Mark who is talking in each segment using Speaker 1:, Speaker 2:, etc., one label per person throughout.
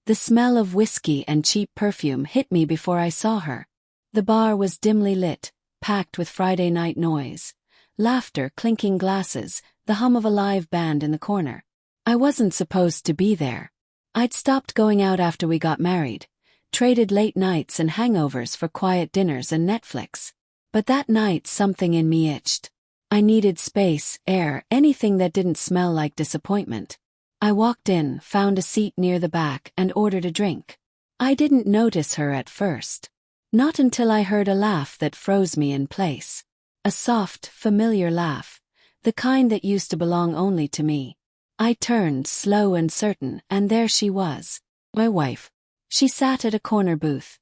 Speaker 1: The smell of whiskey and cheap perfume hit me before I saw her. The bar was dimly lit, packed with Friday night noise. Laughter, clinking glasses, the hum of a live band in the corner. I wasn't supposed to be there. I'd stopped going out after we got married, traded late nights and hangovers for quiet dinners and Netflix. But that night something in me itched. I needed space, air, anything that didn't smell like disappointment. I walked in, found a seat near the back, and ordered a drink. I didn't notice her at first. Not until I heard a laugh that froze me in place. A soft, familiar laugh. The kind that used to belong only to me. I turned, slow and certain, and there she was. My wife. She sat at a corner booth,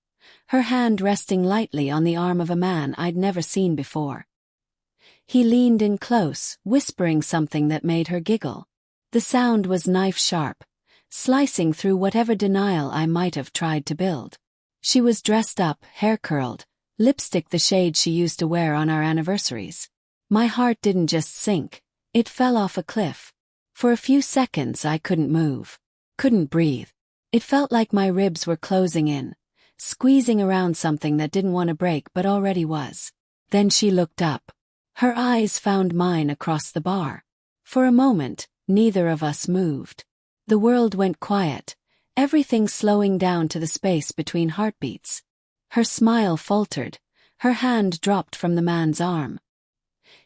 Speaker 1: her hand resting lightly on the arm of a man I'd never seen before. He leaned in close, whispering something that made her giggle. The sound was knife-sharp, slicing through whatever denial I might have tried to build. She was dressed up, hair curled, lipstick the shade she used to wear on our anniversaries. My heart didn't just sink, it fell off a cliff. For a few seconds I couldn't move, couldn't breathe. It felt like my ribs were closing in, squeezing around something that didn't want to break but already was. Then she looked up. Her eyes found mine across the bar. For a moment, neither of us moved. The world went quiet, everything slowing down to the space between heartbeats. Her smile faltered, her hand dropped from the man's arm.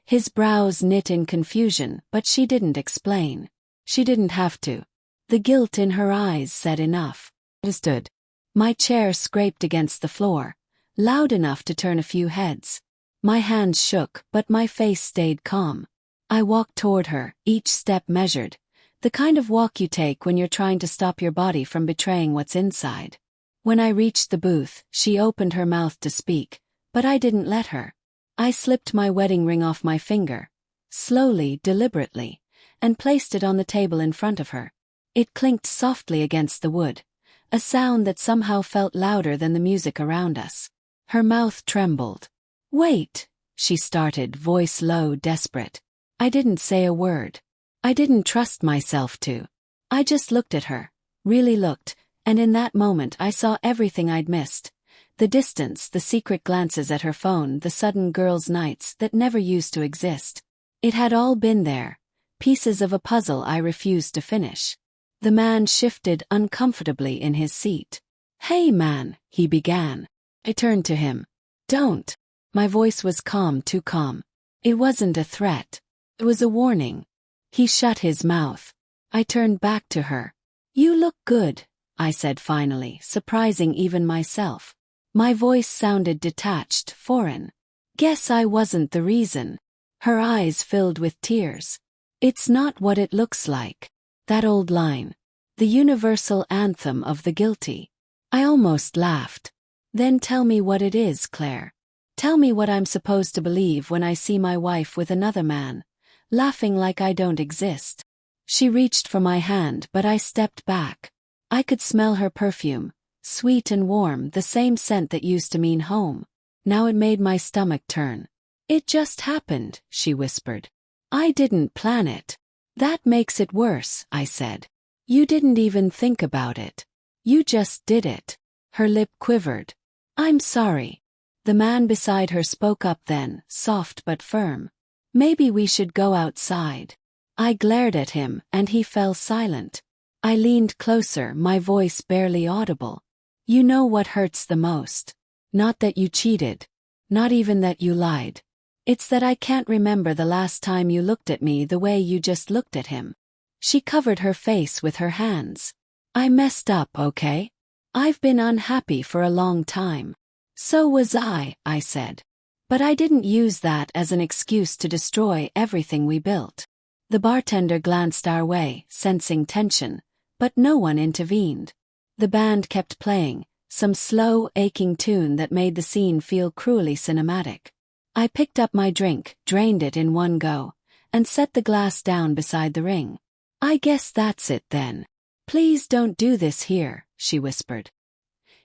Speaker 1: His brows knit in confusion, but she didn't explain. She didn't have to. The guilt in her eyes said enough. I stood. My chair scraped against the floor, loud enough to turn a few heads. My hands shook, but my face stayed calm. I walked toward her, each step measured, the kind of walk you take when you're trying to stop your body from betraying what's inside. When I reached the booth, she opened her mouth to speak, but I didn't let her. I slipped my wedding ring off my finger, slowly, deliberately, and placed it on the table in front of her. It clinked softly against the wood, a sound that somehow felt louder than the music around us. Her mouth trembled. "Wait," she started, voice low, desperate. I didn't say a word. I didn't trust myself to. I just looked at her, really looked, and in that moment I saw everything I'd missed. The distance, the secret glances at her phone, the sudden girls' nights that never used to exist. It had all been there, pieces of a puzzle I refused to finish. The man shifted uncomfortably in his seat. "Hey man," he began. I turned to him. "Don't." My voice was calm, too calm. It wasn't a threat. It was a warning. He shut his mouth. I turned back to her. "You look good," I said finally, surprising even myself. My voice sounded detached, foreign. Guess I wasn't the reason. Her eyes filled with tears. "It's not what it looks like." That old line. The universal anthem of the guilty. I almost laughed. "Then tell me what it is, Claire. Tell me what I'm supposed to believe when I see my wife with another man, laughing like I don't exist." She reached for my hand, but I stepped back. I could smell her perfume, sweet and warm, the same scent that used to mean home. Now it made my stomach turn. "It just happened," she whispered. "I didn't plan it." "That makes it worse," I said. "You didn't even think about it. You just did it." Her lip quivered. "I'm sorry." The man beside her spoke up then, soft but firm. "Maybe we should go outside." I glared at him, and he fell silent. I leaned closer, my voice barely audible. "You know what hurts the most? Not that you cheated. Not even that you lied. It's that I can't remember the last time you looked at me the way you just looked at him." She covered her face with her hands. "I messed up, okay? I've been unhappy for a long time." "So was I said. "But I didn't use that as an excuse to destroy everything we built." The bartender glanced our way, sensing tension, but no one intervened. The band kept playing, some slow, aching tune that made the scene feel cruelly cinematic. I picked up my drink, drained it in one go, and set the glass down beside the ring. "I guess that's it then. Please don't do this here," she whispered.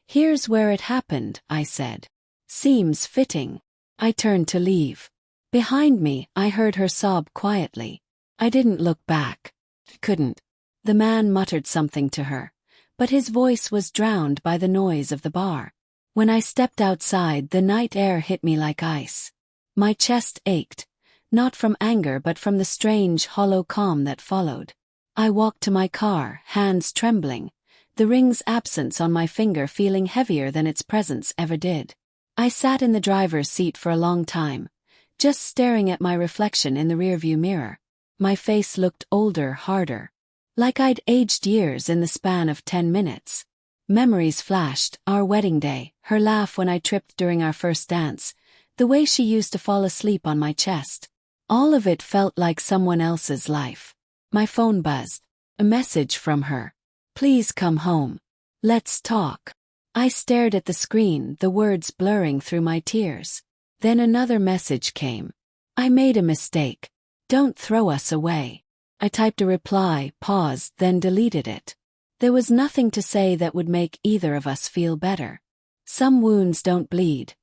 Speaker 1: "Here's where it happened," I said. "Seems fitting." I turned to leave. Behind me, I heard her sob quietly. I didn't look back. Couldn't. The man muttered something to her, but his voice was drowned by the noise of the bar. When I stepped outside, the night air hit me like ice. My chest ached, not from anger but from the strange, hollow calm that followed. I walked to my car, hands trembling, the ring's absence on my finger feeling heavier than its presence ever did. I sat in the driver's seat for a long time, just staring at my reflection in the rearview mirror. My face looked older, harder, like I'd aged years in the span of 10 minutes. Memories flashed, our wedding day, her laugh when I tripped during our first dance, the way she used to fall asleep on my chest. All of it felt like someone else's life. My phone buzzed. A message from her. "Please come home. Let's talk." I stared at the screen, the words blurring through my tears. Then another message came. "I made a mistake. Don't throw us away." I typed a reply, paused, then deleted it. There was nothing to say that would make either of us feel better. Some wounds don't bleed.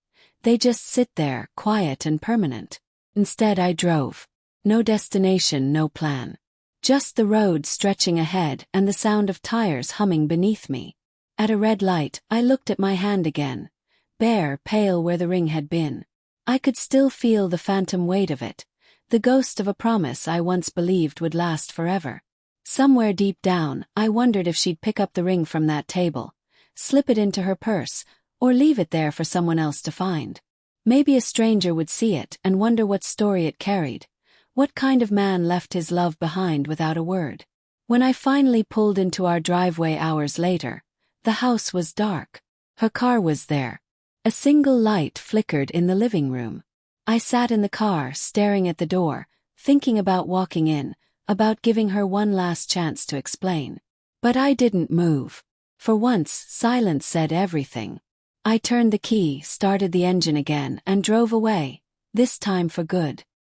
Speaker 1: They just sit there, quiet and permanent. Instead I drove. No destination, no plan. Just the road stretching ahead and the sound of tires humming beneath me. At a red light, I looked at my hand again. Bare, pale where the ring had been. I could still feel the phantom weight of it, the ghost of a promise I once believed would last forever. Somewhere deep down, I wondered if she'd pick up the ring from that table, slip it into her purse, or leave it there for someone else to find. Maybe a stranger would see it and wonder what story it carried. What kind of man left his love behind without a word? When I finally pulled into our driveway hours later, the house was dark. Her car was there. A single light flickered in the living room. I sat in the car, staring at the door, thinking about walking in, about giving her one last chance to explain. But I didn't move. For once, silence said everything. I turned the key, started the engine again, and drove away, this time for good.